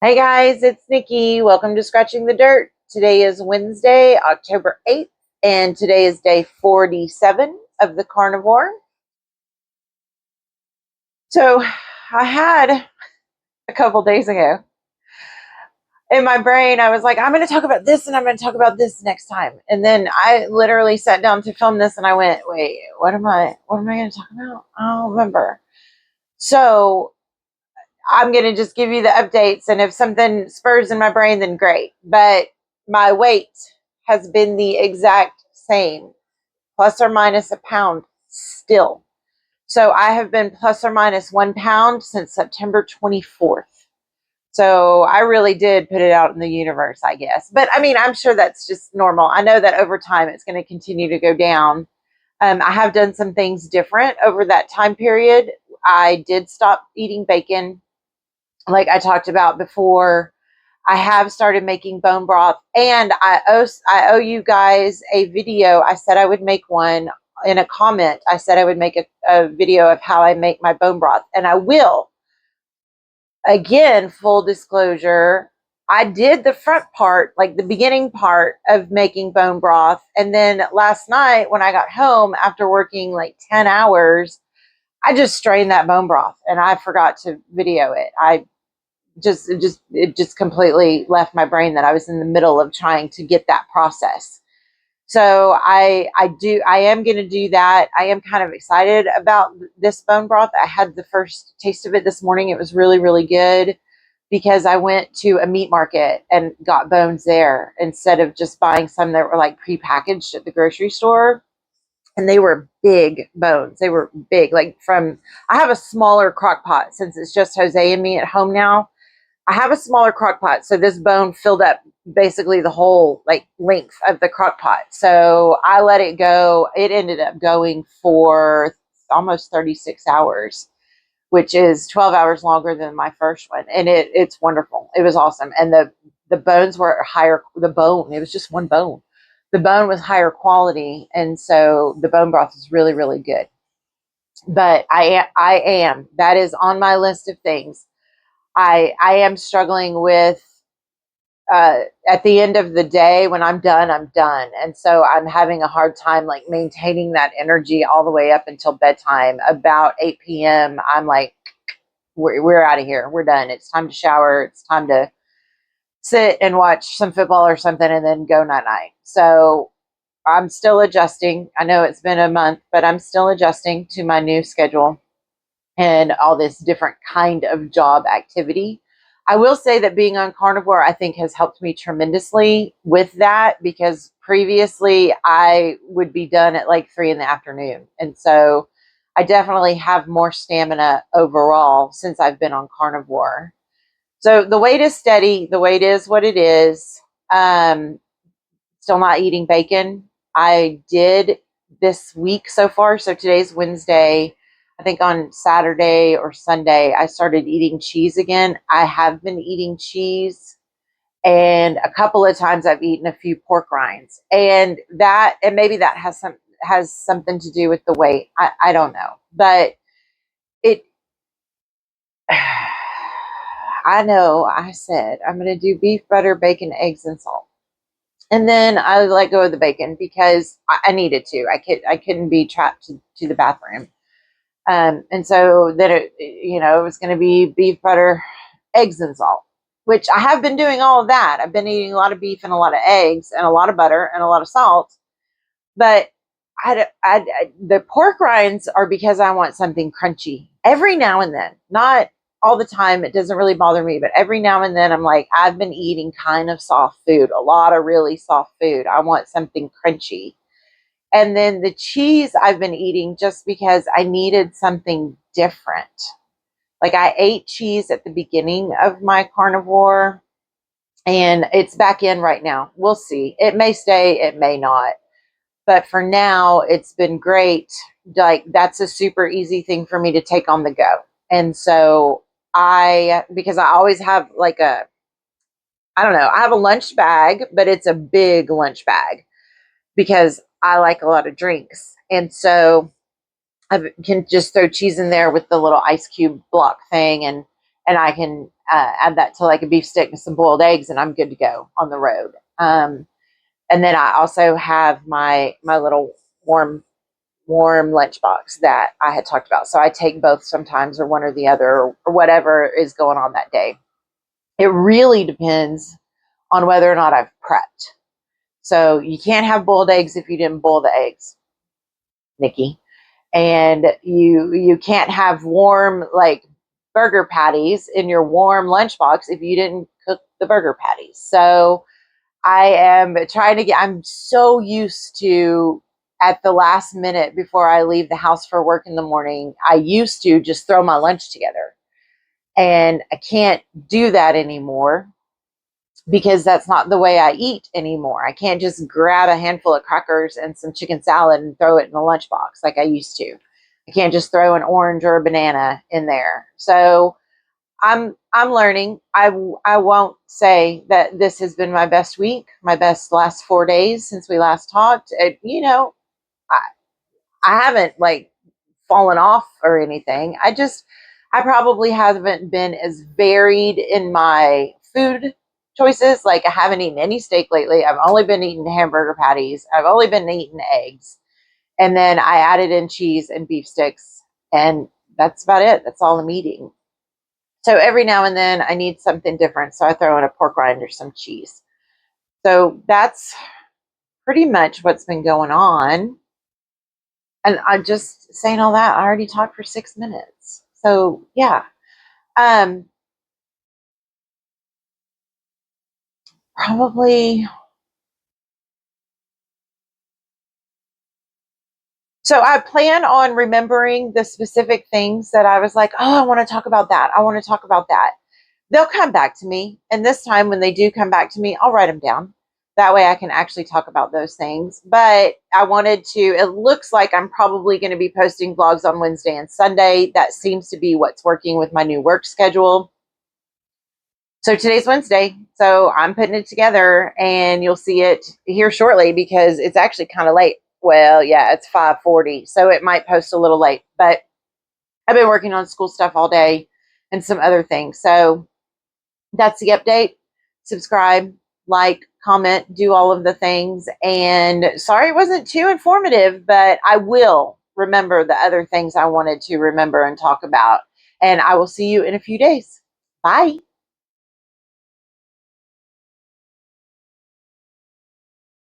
Hey guys, it's Nikki. Welcome to Scratching the Dirt. Today is Wednesday, October 8th, and today is day 47 of the Carnivore. So I had a couple days ago in my brain, I was like, I'm going to talk about this and I'm going to talk about this next time. And then I literally sat down to film this and I went, wait, what am I going to talk about? I don't remember. So I'm going to just give you the updates. And if something spurs in my brain, then great. But my weight has been the exact same, plus or minus a pound still. So I have been plus or minus 1 pound since September 24th. So I really did put it out in the universe, I guess. But I mean, I'm sure that's just normal. I know that over time it's going to continue to go down. I have done some things different over that time period. I did stop eating bacon, like I talked about before. I have started making bone broth, and I owe you guys a video. I said I would make one in a comment. I said I would make a video of how I make my bone broth, and I will. Again, full disclosure, I did the front part, like the beginning part of making bone broth, and then last night when I got home after working like 10 hours, I just strained that bone broth, and I forgot to video it. It just completely left my brain that I was in the middle of trying to get that process. So I am going to do that. I am kind of excited about this bone broth. I had the first taste of it this morning. It was really, really good because I went to a meat market and got bones there instead of just buying some that were like prepackaged at the grocery store. And they were big bones. They were big, I have a smaller crock pot since it's just Jose and me at home now. I have a smaller crock pot, so this bone filled up basically the whole length of the crock pot. So I let it go. It ended up going for almost 36 hours, which is 12 hours longer than my first one. And it's wonderful. It was awesome. And the bones were higher. It was just one bone. The bone was higher quality. And so the bone broth is really, really good. But that is on my list of things. I am struggling with, at the end of the day, when I'm done, I'm done. And so I'm having a hard time maintaining that energy all the way up until bedtime. About 8 p.m., I'm like, we're out of here. We're done. It's time to shower. It's time to sit and watch some football or something and then go night night. So I'm still adjusting. I know it's been a month, but I'm still adjusting to my new schedule and all this different kind of job activity. I will say that being on Carnivore, I think, has helped me tremendously with that, because previously I would be done at like 3 in the afternoon. And so I definitely have more stamina overall since I've been on Carnivore. So the weight is steady. The weight is what it is. Still not eating bacon. I did this week so far. So today's Wednesday. I think on Saturday or Sunday, I started eating cheese again. I have been eating cheese, and a couple of times I've eaten a few pork rinds, and maybe that has something to do with the weight. I don't know, but it. I know I said I'm going to do beef, butter, bacon, eggs, and salt. And then I let go of the bacon because I needed to. I couldn't be trapped to the bathroom. And so then it was going to be beef, butter, eggs, and salt, which I have been doing all of that. I've been eating a lot of beef and a lot of eggs and a lot of butter and a lot of salt. But the pork rinds are because I want something crunchy every now and then, not all the time. It doesn't really bother me, but every now and then I'm like, I've been eating kind of soft food, a lot of really soft food. I want something crunchy. And then the cheese I've been eating just because I needed something different. Like, I ate cheese at the beginning of my Carnivore, and it's back in right now. We'll see. It may stay, it may not. But for now, it's been great. Like, that's a super easy thing for me to take on the go. And so because I always have I don't know, I have a lunch bag, but it's a big lunch bag because I like a lot of drinks. And so I can just throw cheese in there with the little ice cube block thing, and and I can add that to like a beef stick and some boiled eggs, and I'm good to go on the road. And then I also have my little warm lunchbox that I had talked about. So I take both sometimes, or one or the other, or whatever is going on that day. It really depends on whether or not I've prepped. So you can't have boiled eggs if you didn't boil the eggs, Nikki. And you can't have warm like burger patties in your warm lunchbox if you didn't cook the burger patties. So I am trying to I'm so used to at the last minute before I leave the house for work in the morning, I used to just throw my lunch together. And I can't do that anymore because that's not the way I eat anymore. I can't just grab a handful of crackers and some chicken salad and throw it in the lunchbox like I used to. I can't just throw an orange or a banana in there. So I'm learning. I won't say that this has been my best week, my best last 4 days since we last talked. I I haven't like fallen off or anything. I probably haven't been as varied in my food choices. Like I haven't eaten any steak lately. I've only been eating hamburger patties. I've only been eating eggs. And then I added in cheese and beef sticks, and that's about it. That's all I'm eating. So every now and then I need something different. So I throw in a pork rind or some cheese. So that's pretty much what's been going on. And I'm just saying all that. I already talked for 6 minutes. So yeah. Um, Probably. So I plan on remembering the specific things that I was like, oh, I want to talk about that. I want to talk about that. They'll come back to me. And this time, when they do come back to me, I'll write them down. That way I can actually talk about those things. But I wanted to, it looks like I'm probably going to be posting vlogs on Wednesday and Sunday. That seems to be what's working with my new work schedule. So today's Wednesday. So I'm putting it together and you'll see it here shortly because it's actually kind of late. Well, yeah, it's 5:40. So it might post a little late, but I've been working on school stuff all day and some other things. So that's the update. Subscribe, like, comment, do all of the things. And sorry it wasn't too informative, but I will remember the other things I wanted to remember and talk about. And I will see you in a few days. Bye.